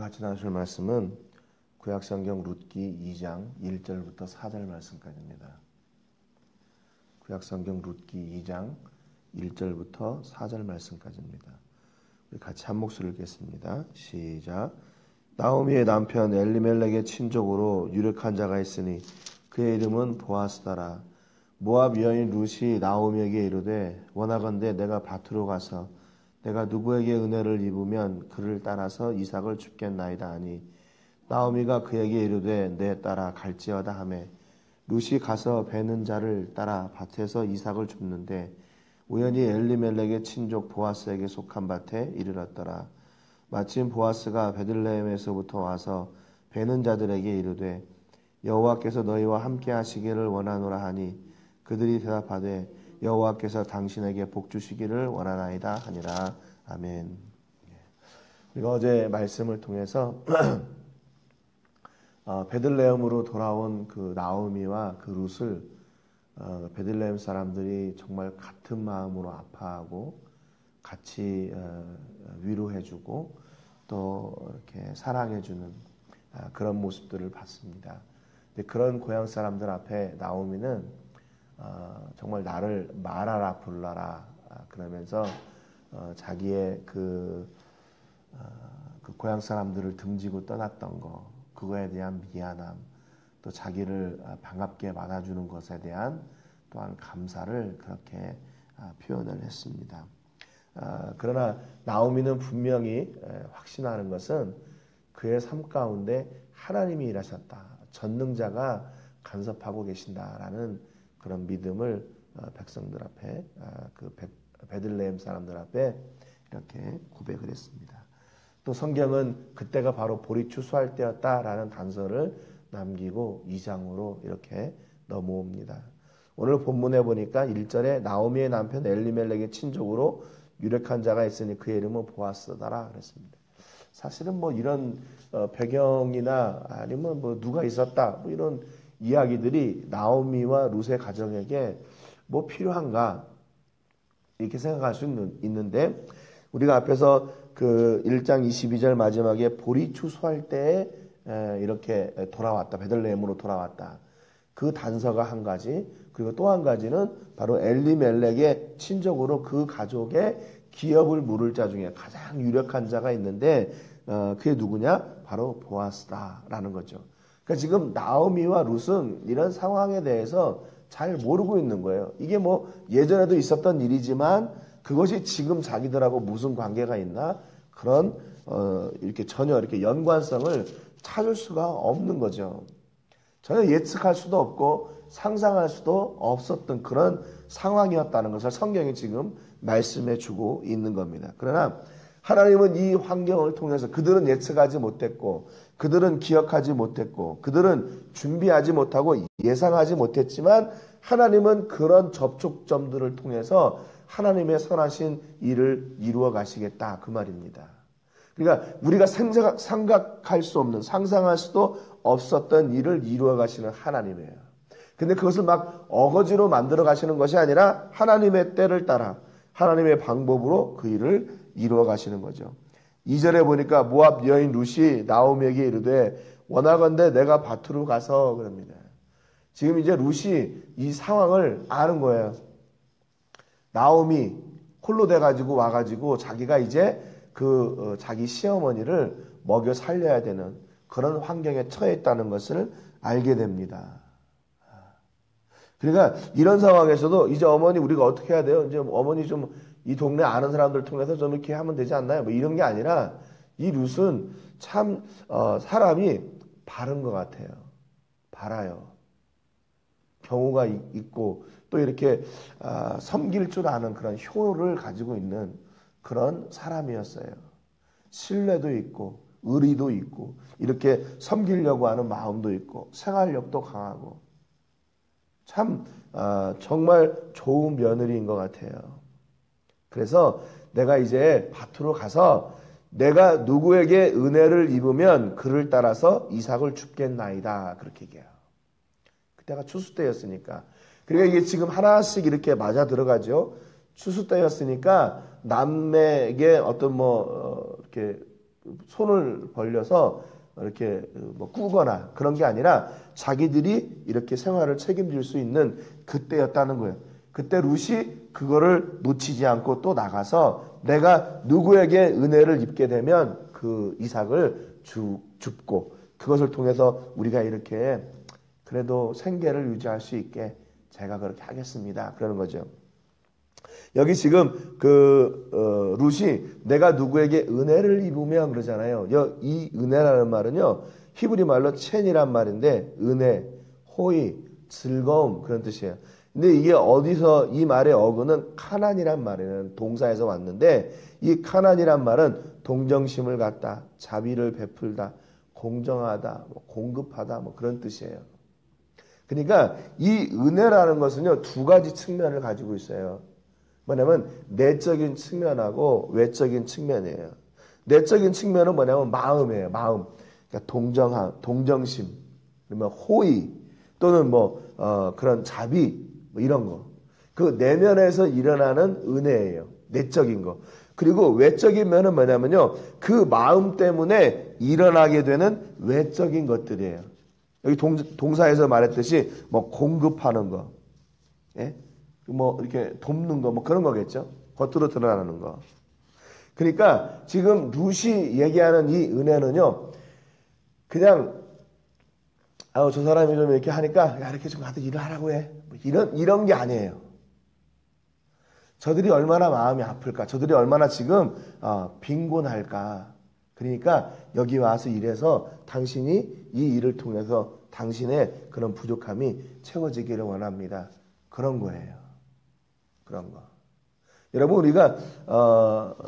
같이 나누실 말씀은 구약성경 룻기 2장 1절부터 4절 말씀까지입니다. 구약성경 룻기 2장 1절부터 4절 말씀까지입니다. 우리 같이 한 목소리를 읽겠습니다. 시작. 나오미의 남편 엘리멜렉의 친족으로 유력한 자가 있으니 그의 이름은 보아스더라. 모압 여인 룻이 나오미에게 이르되 원하건대 내가 밭으로 가서 내가 누구에게 은혜를 입으면 그를 따라서 이삭을 줍겠나이다 하니 나오미가 그에게 이르되 내 따라 갈지어다 하매 룻이 가서 베는 자를 따라 밭에서 이삭을 줍는데 우연히 엘리멜렉의 친족 보아스에게 속한 밭에 이르렀더라. 마침 보아스가 베들레헴에서부터 와서 베는 자들에게 이르되 여호와께서 너희와 함께 하시기를 원하노라 하니 그들이 대답하되 여호와께서 당신에게 복 주시기를 원하나이다 하니라. 아멘. 우리가 어제 말씀을 통해서 베들레헴으로 돌아온 그 나오미와 그 룻을 베들레헴 사람들이 정말 같은 마음으로 아파하고 같이 위로해주고 또 이렇게 사랑해주는 그런 모습들을 봤습니다. 근데 그런 고향 사람들 앞에 나오미는 정말 나를 말하라 불러라 그러면서 자기의 그 고향 사람들을 등지고 떠났던 거 그거에 대한 미안함 또 자기를 반갑게 맞아주는 것에 대한 또한 감사를 그렇게 표현을 했습니다. 그러나 나오미는 분명히 확신하는 것은 그의 삶 가운데 하나님이 일하셨다. 전능자가 간섭하고 계신다라는 그런 믿음을 백성들 앞에 그 베들레헴 사람들 앞에 이렇게 고백을 했습니다. 또 성경은 그때가 바로 보리 추수할 때였다라는 단서를 남기고 2장으로 이렇게 넘어옵니다. 오늘 본문에 보니까 1절에 나오미의 남편 엘리멜렉의 친족으로 유력한 자가 있으니 그의 이름은 보아스더라 그랬습니다. 사실은 뭐 이런 배경이나 아니면 뭐 누가 있었다 뭐 이런 이야기들이 나오미와 룻의 가정에게 뭐 필요한가 이렇게 생각할 수 있는데 우리가 앞에서 그 1장 22절 마지막에 보리 추수할 때에 이렇게 돌아왔다. 베들레헴으로 돌아왔다. 그 단서가 한 가지 그리고 또 한 가지는 바로 엘리멜렉의 친족으로 그 가족의 기업을 물을 자 중에 가장 유력한 자가 있는데 그게 누구냐? 바로 보아스다라는 거죠. 그러니까 지금 나오미와 룻은 이런 상황에 대해서 잘 모르고 있는 거예요. 이게 뭐 예전에도 있었던 일이지만 그것이 지금 자기들하고 무슨 관계가 있나 그런 이렇게 전혀 이렇게 연관성을 찾을 수가 없는 거죠. 전혀 예측할 수도 없고 상상할 수도 없었던 그런 상황이었다는 것을 성경이 지금 말씀해 주고 있는 겁니다. 그러나 하나님은 이 환경을 통해서 그들은 예측하지 못했고 그들은 기억하지 못했고 그들은 준비하지 못하고 예상하지 못했지만 하나님은 그런 접촉점들을 통해서 하나님의 선하신 일을 이루어 가시겠다 그 말입니다. 그러니까 우리가 생각할 수 없는 상상할 수도 없었던 일을 이루어 가시는 하나님이에요. 근데 그것을 막 어거지로 만들어 가시는 것이 아니라 하나님의 때를 따라 하나님의 방법으로 그 일을 이루어 가시는 거죠. 2절에 보니까 모압 여인 룻이 나오미에게 이르되 원하건대 내가 밭으로 가서 그럽니다. 지금 이제 룻이 이 상황을 아는 거예요. 나오미 홀로 돼가지고 와가지고 자기가 이제 그 자기 시어머니를 먹여 살려야 되는 그런 환경에 처해 있다는 것을 알게 됩니다. 그러니까 이런 상황에서도 이제 어머니 우리가 어떻게 해야 돼요? 이제 어머니 좀 이 동네 아는 사람들 통해서 좀 이렇게 하면 되지 않나요? 뭐 이런 게 아니라 이 룻은 참 사람이 바른 것 같아요. 바라요. 경우가 있고 또 이렇게 섬길 줄 아는 그런 효를 가지고 있는 그런 사람이었어요. 신뢰도 있고 의리도 있고 이렇게 섬기려고 하는 마음도 있고 생활력도 강하고 참 정말 좋은 며느리인 것 같아요. 그래서 내가 이제 밭으로 가서 내가 누구에게 은혜를 입으면 그를 따라서 이삭을 줍겠나이다 그렇게 얘기해요. 그때가 추수 때였으니까. 그러니까 이게 지금 하나씩 이렇게 맞아 들어가죠. 추수 때였으니까 남에게 어떤 이렇게 손을 벌려서 이렇게 뭐 꾸거나 그런 게 아니라 자기들이 이렇게 생활을 책임질 수 있는 그때였다는 거예요. 그때 룻이 그거를 놓치지 않고 또 나가서 내가 누구에게 은혜를 입게 되면 그 이삭을 줍고 그것을 통해서 우리가 이렇게 그래도 생계를 유지할 수 있게 제가 그렇게 하겠습니다. 그러는 거죠. 여기 지금 룻이 내가 누구에게 은혜를 입으면 그러잖아요. 이 은혜라는 말은요, 히브리 말로 첸이란 말인데 은혜, 호의, 즐거움 그런 뜻이에요. 근데 이게 어디서 이 말의 어근은 카난이란 말이에요. 동사에서 왔는데 이 카난이란 말은 동정심을 갖다, 자비를 베풀다, 공정하다, 공급하다 뭐 그런 뜻이에요. 그러니까 이 은혜라는 것은요, 두 가지 측면을 가지고 있어요. 뭐냐면 내적인 측면하고 외적인 측면이에요. 내적인 측면은 뭐냐면 마음이에요. 마음. 그러니까 동정심, 그러면 호의 또는 그런 자비 뭐 이런 거. 그 내면에서 일어나는 은혜예요. 내적인 거. 그리고 외적인 면은 뭐냐면요, 그 마음 때문에 일어나게 되는 외적인 것들이에요. 여기 동사에서 말했듯이 공급하는 거, 예? 이렇게 돕는 거, 그런 거겠죠. 겉으로 드러나는 거. 그러니까 지금 룻이 얘기하는 이 은혜는요, 그냥 저 사람이 좀 이렇게 하니까 야, 이렇게 좀 가서 일을 하라고 해. 이런 게 아니에요. 저들이 얼마나 마음이 아플까? 저들이 얼마나 지금 빈곤할까? 그러니까 여기 와서 일해서 당신이 이 일을 통해서 당신의 그런 부족함이 채워지기를 원합니다. 그런 거예요. 그런 거. 여러분, 우리가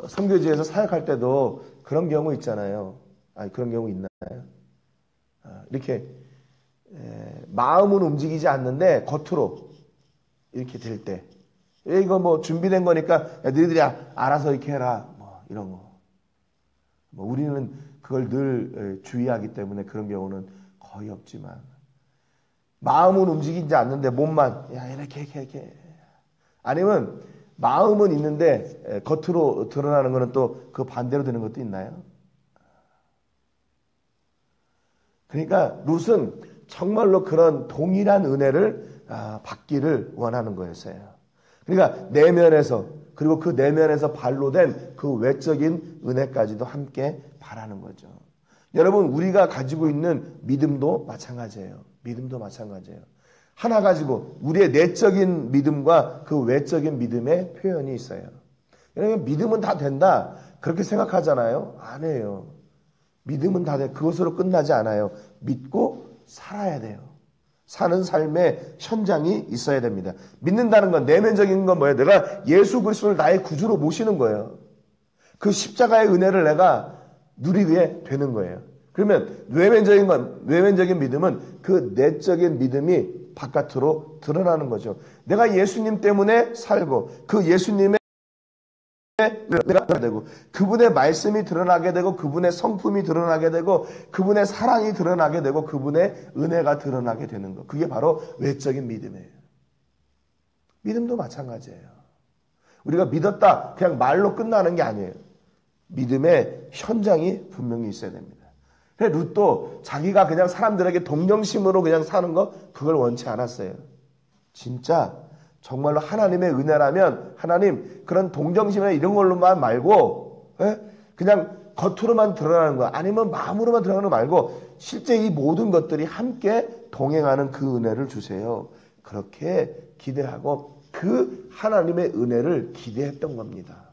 선교지에서 사역할 때도 그런 경우 있잖아요. 아니, 그런 경우 있나요? 이렇게 마음은 움직이지 않는데 겉으로 이렇게 될 때, 이거 준비된 거니까 야, 너희들이 알아서 이렇게 해라. 이런 거. 우리는 그걸 늘 주의하기 때문에 그런 경우는 거의 없지만, 마음은 움직이지 않는데 몸만 야, 이렇게 아니면 마음은 있는데 겉으로 드러나는 거는 또 그 반대로 되는 것도 있나요? 그러니까 룻은 정말로 그런 동일한 은혜를 받기를 원하는 거였어요. 그러니까 내면에서, 그리고 그 내면에서 발로 된 그 외적인 은혜까지도 함께 바라는 거죠. 여러분, 우리가 가지고 있는 믿음도 마찬가지예요. 믿음도 마찬가지예요. 하나 가지고 우리의 내적인 믿음과 그 외적인 믿음의 표현이 있어요. 여러분, 믿음은 다 된다 그렇게 생각하잖아요. 아니에요. 믿음은 다 돼. 그것으로 끝나지 않아요. 믿고 살아야 돼요. 사는 삶의 현장이 있어야 됩니다. 믿는다는 건, 내면적인 건 뭐예요? 내가 예수 그리스도를 나의 구주로 모시는 거예요. 그 십자가의 은혜를 내가 누리게 되는 거예요. 그러면 외면적인 믿음은 그 내적인 믿음이 바깥으로 드러나는 거죠. 내가 예수님 때문에 살고 그 예수님의 되고 그분의 말씀이 드러나게 되고 그분의 성품이 드러나게 되고 그분의 사랑이 드러나게 되고 그분의 은혜가 드러나게 되는 것. 그게 바로 외적인 믿음이에요. 믿음도 마찬가지예요. 우리가 믿었다 그냥 말로 끝나는 게 아니에요. 믿음의 현장이 분명히 있어야 됩니다. 룻도 자기가 그냥 사람들에게 동정심으로 그냥 사는 거 그걸 원치 않았어요. 진짜 정말로 하나님의 은혜라면 하나님 그런 동정심이나 이런 걸로만 말고 그냥 겉으로만 드러나는 거 아니면 마음으로만 드러나는 거 말고 실제 이 모든 것들이 함께 동행하는 그 은혜를 주세요. 그렇게 기대하고 그 하나님의 은혜를 기대했던 겁니다.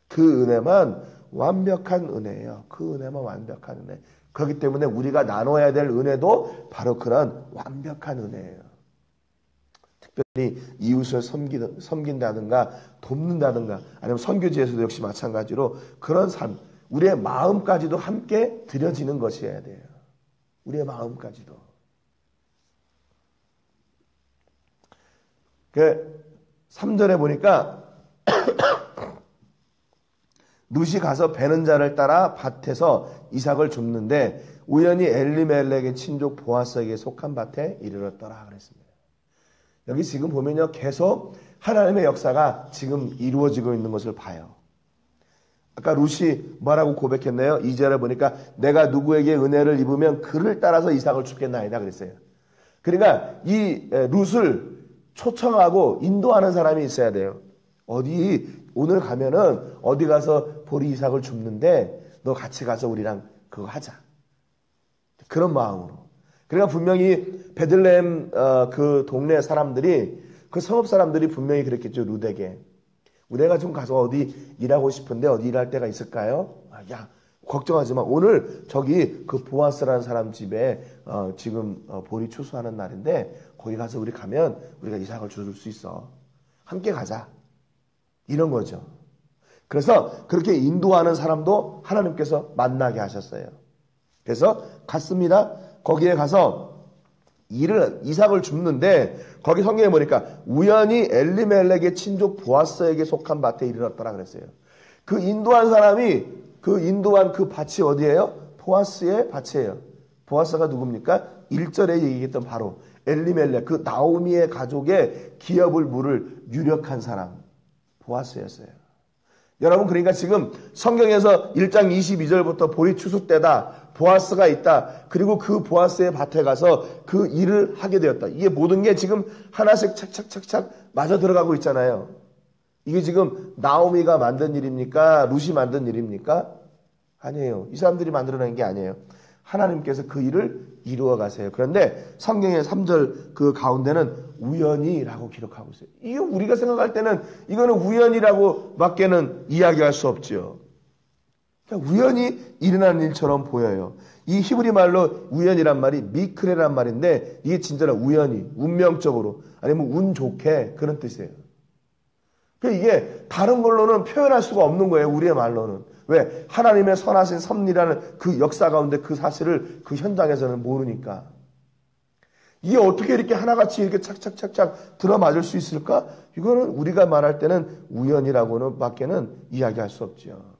그 은혜만 완벽한 은혜예요. 그 은혜만 완벽한 은혜. 그렇기 때문에 우리가 나눠야 될 은혜도 바로 그런 완벽한 은혜예요. 특별히 이웃을 섬긴다든가 돕는다든가 아니면 선교지에서도 역시 마찬가지로 그런 삶, 우리의 마음까지도 함께 드려지는 것이어야 돼요. 우리의 마음까지도. 그 3절에 보니까 룻이 가서 베는 자를 따라 밭에서 이삭을 줍는데 우연히 엘리멜렉의 친족 보아스에게 속한 밭에 이르렀더라 그랬습니다. 여기 지금 보면요, 계속 하나님의 역사가 지금 이루어지고 있는 것을 봐요. 아까 룻이 뭐라고 고백했나요? 2절에 보니까 내가 누구에게 은혜를 입으면 그를 따라서 이삭을 주겠나이다 그랬어요. 그러니까 이 룻을 초청하고 인도하는 사람이 있어야 돼요. 어디 오늘 가면은 어디 가서 보리 이삭을 줍는데 너 같이 가서 우리랑 그거 하자. 그런 마음으로. 그러니까 분명히 베들레헴 그 동네 사람들이 그 성읍 사람들이 분명히 그랬겠죠. 룻에게. 우리가 좀 가서 어디 일하고 싶은데 어디 일할 데가 있을까요? 야 걱정하지 마. 오늘 저기 그 보아스라는 사람 집에 지금 보리 추수하는 날인데 거기 가서 우리 가면 우리가 이삭을 줄 수 있어. 함께 가자. 이런 거죠. 그래서 그렇게 인도하는 사람도 하나님께서 만나게 하셨어요. 그래서 갔습니다. 거기에 가서 이삭을 줍는데 거기 성경에 보니까 우연히 엘리멜렉의 친족 보아스에게 속한 밭에 이르렀더라 그랬어요. 그 인도한 사람이 그 인도한 그 밭이 어디예요? 보아스의 밭이에요. 보아스가 누굽니까? 1절에 얘기했던 바로 엘리멜렉 그 나오미의 가족의 기업을 물을 유력한 사람 보아스였어요. 여러분 그러니까 지금 성경에서 1장 22절부터 보리 추수 때다. 보아스가 있다. 그리고 그 보아스의 밭에 가서 그 일을 하게 되었다. 이게 모든 게 지금 하나씩 착착착착 맞아 들어가고 있잖아요. 이게 지금 나오미가 만든 일입니까? 룻이 만든 일입니까? 아니에요. 이 사람들이 만들어낸 게 아니에요. 하나님께서 그 일을 이루어 가세요. 그런데 성경의 3절 그 가운데는 우연히라고 기록하고 있어요. 이게 우리가 생각할 때는 이거는 우연이라고 밖에는 이야기할 수 없죠. 그러니까 우연히 일어난 일처럼 보여요. 이 히브리 말로 우연이란 말이 미크레란 말인데 이게 진짜로 우연히, 운명적으로 아니면 운 좋게 그런 뜻이에요. 그러니까 이게 다른 걸로는 표현할 수가 없는 거예요. 우리의 말로는. 왜? 하나님의 선하신 섭리라는 그 역사 가운데 그 사실을 그 현장에서는 모르니까. 이게 어떻게 이렇게 하나같이 이렇게 착착착착 들어맞을 수 있을까? 이거는 우리가 말할 때는 우연이라고는 밖에는 이야기할 수 없죠.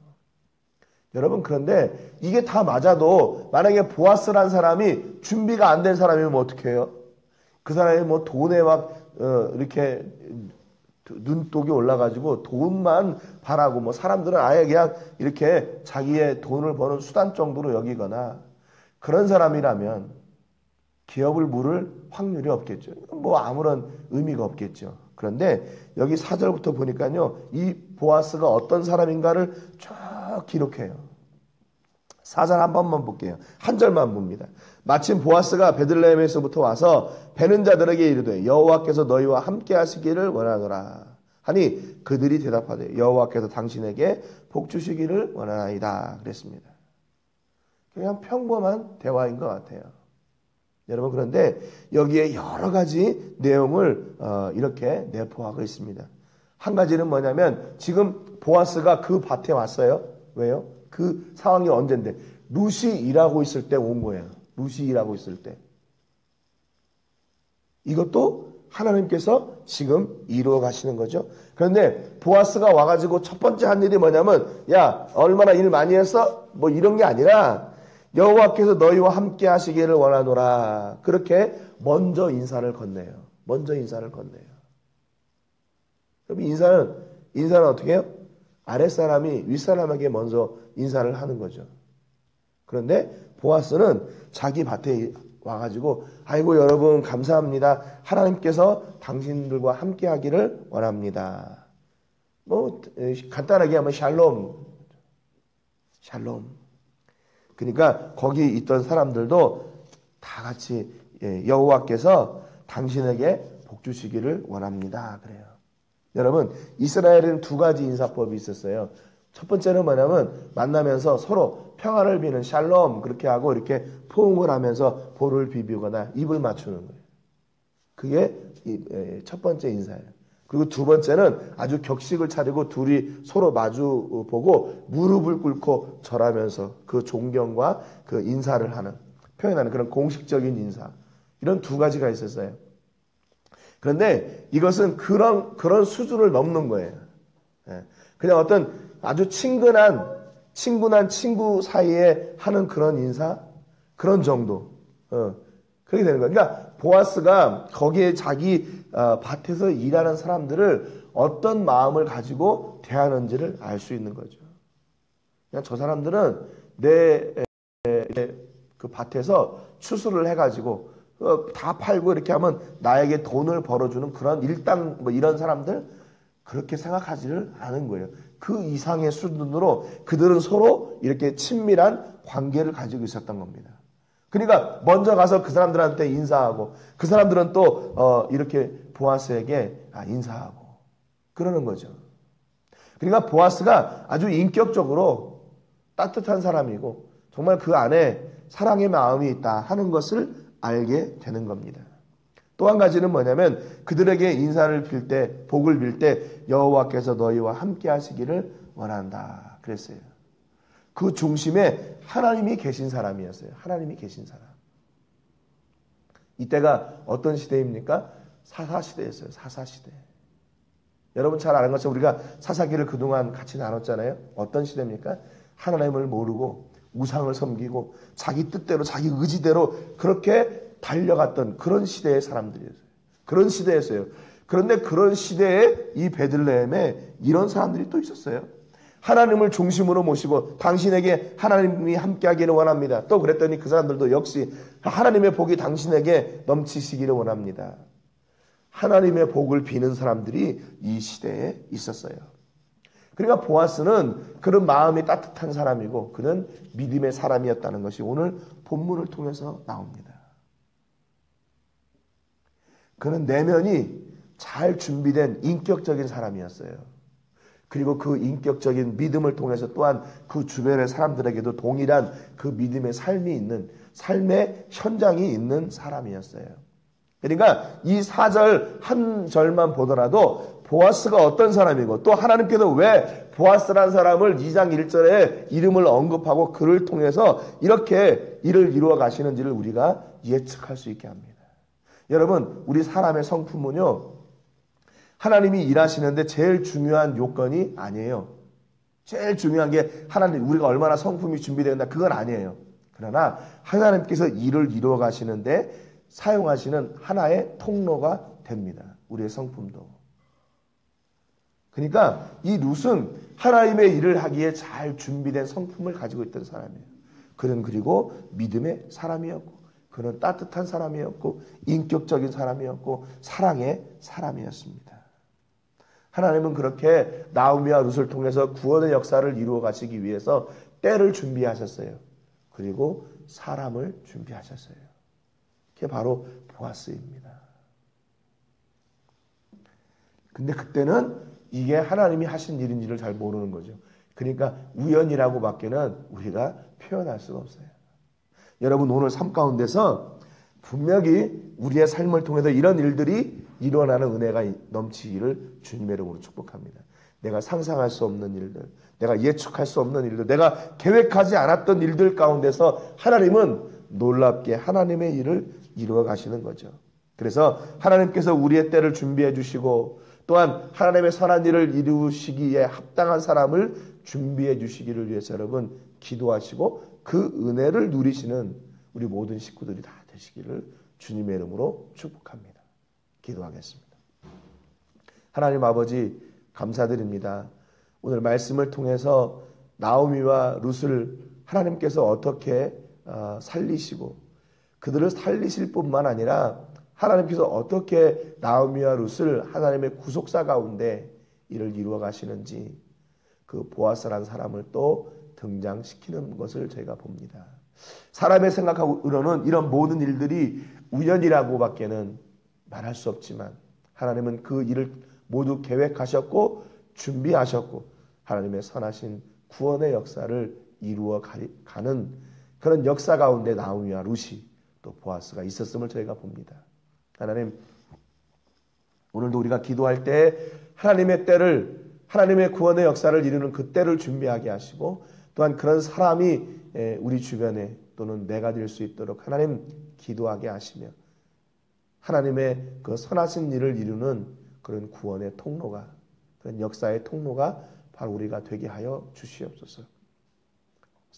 여러분 그런데 이게 다 맞아도 만약에 보아스란 사람이 준비가 안 된 사람이면 어떻게 해요? 그 사람이 뭐 돈에 막 이렇게 눈독이 올라가지고 돈만 바라고 뭐 사람들은 아예 그냥 이렇게 자기의 돈을 버는 수단 정도로 여기거나 그런 사람이라면 기업을 물을 확률이 없겠죠. 뭐 아무런 의미가 없겠죠. 그런데 여기 4절부터 보니까요. 이 보아스가 어떤 사람인가를 쭉 기록해요. 4절 한 번만 볼게요. 한 절만 봅니다. 마침 보아스가 베들레헴에서부터 와서 베는 자들에게 이르되 여호와께서 너희와 함께 하시기를 원하노라 하니 그들이 대답하되 여호와께서 당신에게 복 주시기를 원하나이다 그랬습니다. 그냥 평범한 대화인 것 같아요. 여러분 그런데 여기에 여러 가지 내용을 이렇게 내포하고 있습니다. 한 가지는 뭐냐면 지금 보아스가 그 밭에 왔어요. 왜요? 그 상황이 언젠데 룻이 일하고 있을 때 온 거예요. 룻이 일하고 있을 때. 이것도 하나님께서 지금 이루어 가시는 거죠. 그런데 보아스가 와가지고 첫 번째 한 일이 뭐냐면 야 얼마나 일 많이 했어? 뭐 이런 게 아니라 여호와께서 너희와 함께 하시기를 원하노라. 그렇게 먼저 인사를 건네요. 먼저 인사를 건네요. 그럼 인사는 어떻게 해요? 아랫사람이 윗사람에게 먼저 인사를 하는 거죠. 그런데 보아스는 자기 밭에 와가지고 아이고 여러분 감사합니다. 하나님께서 당신들과 함께 하기를 원합니다. 뭐 간단하게 하면 샬롬. 그러니까 거기 있던 사람들도 다 같이 여호와께서 당신에게 복 주시기를 원합니다. 그래요. 여러분 이스라엘에는 두 가지 인사법이 있었어요. 첫 번째는 뭐냐면 만나면서 서로 평화를 비는 샬롬 그렇게 하고 이렇게 포옹을 하면서 볼을 비비거나 입을 맞추는 거예요. 그게 첫 번째 인사예요. 그리고 두 번째는 아주 격식을 차리고 둘이 서로 마주 보고 무릎을 꿇고 절하면서 그 존경과 그 인사를 하는 표현하는 그런 공식적인 인사 이런 두 가지가 있었어요. 그런데 이것은 그런 수준을 넘는 거예요. 그냥 어떤 아주 친근한 친구 사이에 하는 그런 인사, 그런 정도. 그렇게 되는 거예요. 그러니까 보아스가 거기에 자기 밭에서 일하는 사람들을 어떤 마음을 가지고 대하는지를 알 수 있는 거죠. 그냥 저 사람들은 내 그 밭에서 추수를 해가지고 다 팔고 이렇게 하면 나에게 돈을 벌어주는 그런 일당 뭐 이런 사람들 그렇게 생각하지를 않은 거예요. 그 이상의 수준으로 그들은 서로 이렇게 친밀한 관계를 가지고 있었던 겁니다. 그러니까 먼저 가서 그 사람들한테 인사하고 그 사람들은 또 이렇게 보아스에게 인사하고 그러는 거죠. 그러니까 보아스가 아주 인격적으로 따뜻한 사람이고 정말 그 안에 사랑의 마음이 있다 하는 것을 알게 되는 겁니다. 또 한 가지는 뭐냐면 그들에게 인사를 빌 때, 복을 빌 때 여호와께서 너희와 함께 하시기를 원한다 그랬어요. 그 중심에 하나님이 계신 사람이었어요. 하나님이 계신 사람. 이때가 어떤 시대입니까? 사사시대였어요. 사사시대. 여러분 잘 아는 것처럼 우리가 사사기를 그동안 같이 나눴잖아요. 어떤 시대입니까? 하나님을 모르고 우상을 섬기고 자기 뜻대로 자기 의지대로 그렇게 달려갔던 그런 시대의 사람들이었어요. 그런 시대였어요. 그런데 그런 시대에 이 베들레헴에 이런 사람들이 또 있었어요. 하나님을 중심으로 모시고 당신에게 하나님이 함께하기를 원합니다. 또 그랬더니 그 사람들도 역시 하나님의 복이 당신에게 넘치시기를 원합니다. 하나님의 복을 비는 사람들이 이 시대에 있었어요. 그러니까 보아스는 그런 마음이 따뜻한 사람이고 그는 믿음의 사람이었다는 것이 오늘 본문을 통해서 나옵니다. 그는 내면이 잘 준비된 인격적인 사람이었어요. 그리고 그 인격적인 믿음을 통해서 또한 그 주변의 사람들에게도 동일한 그 믿음의 삶이 있는 삶의 현장이 있는 사람이었어요. 그러니까 이 4절 한 절만 보더라도 보아스가 어떤 사람이고 또 하나님께서 왜 보아스라는 사람을 2장 1절에 이름을 언급하고 그를 통해서 이렇게 일을 이루어 가시는지를 우리가 예측할 수 있게 합니다. 여러분 우리 사람의 성품은요 하나님이 일하시는데 제일 중요한 요건이 아니에요. 제일 중요한 게 하나님 우리가 얼마나 성품이 준비된다 그건 아니에요. 그러나 하나님께서 일을 이루어 가시는데 사용하시는 하나의 통로가 됩니다. 우리의 성품도. 그러니까 이 룻은 하나님의 일을 하기에 잘 준비된 성품을 가지고 있던 사람이에요. 그는 그리고 믿음의 사람이었고 그는 따뜻한 사람이었고 인격적인 사람이었고 사랑의 사람이었습니다. 하나님은 그렇게 나오미와 룻을 통해서 구원의 역사를 이루어 가시기 위해서 때를 준비하셨어요. 그리고 사람을 준비하셨어요. 그게 바로 보아스입니다. 근데 그때는 이게 하나님이 하신 일인지를 잘 모르는 거죠. 그러니까 우연이라고 밖에는 우리가 표현할 수가 없어요. 여러분 오늘 삶 가운데서 분명히 우리의 삶을 통해서 이런 일들이 일어나는 은혜가 넘치기를 주님의 이름으로 축복합니다. 내가 상상할 수 없는 일들, 내가 예측할 수 없는 일들, 내가 계획하지 않았던 일들 가운데서 하나님은 놀랍게 하나님의 일을 이루어 가시는 거죠. 그래서 하나님께서 우리의 때를 준비해 주시고 또한 하나님의 선한 일을 이루시기에 합당한 사람을 준비해 주시기를 위해서 여러분 기도하시고 그 은혜를 누리시는 우리 모든 식구들이 다 되시기를 주님의 이름으로 축복합니다. 기도하겠습니다. 하나님 아버지 감사드립니다. 오늘 말씀을 통해서 나오미와 룻을 하나님께서 어떻게 살리시고 그들을 살리실 뿐만 아니라 하나님께서 어떻게 나오미와 룻을 하나님의 구속사 가운데 이를 이루어 가시는지 그 보아스라는 사람을 또 등장시키는 것을 저희가 봅니다. 사람의 생각으로는 이런 모든 일들이 우연이라고 밖에는 말할 수 없지만 하나님은 그 일을 모두 계획하셨고 준비하셨고 하나님의 선하신 구원의 역사를 이루어 가는 그런 역사 가운데 나오미와 룻이 또 보아스가 있었음을 저희가 봅니다. 하나님 오늘도 우리가 기도할 때 하나님의 때를 하나님의 구원의 역사를 이루는 그 때를 준비하게 하시고 또한 그런 사람이 우리 주변에 또는 내가 될 수 있도록 하나님 기도하게 하시며 하나님의 그 선하신 일을 이루는 그런 구원의 통로가 그런 역사의 통로가 바로 우리가 되게 하여 주시옵소서.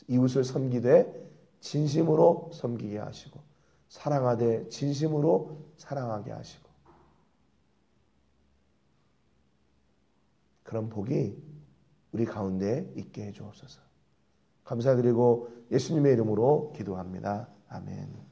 이웃을 섬기되 진심으로 섬기게 하시고 사랑하되 진심으로 사랑하게 하시고 그런 복이 우리 가운데 있게 해 주옵소서. 감사드리고 예수님의 이름으로 기도합니다. 아멘.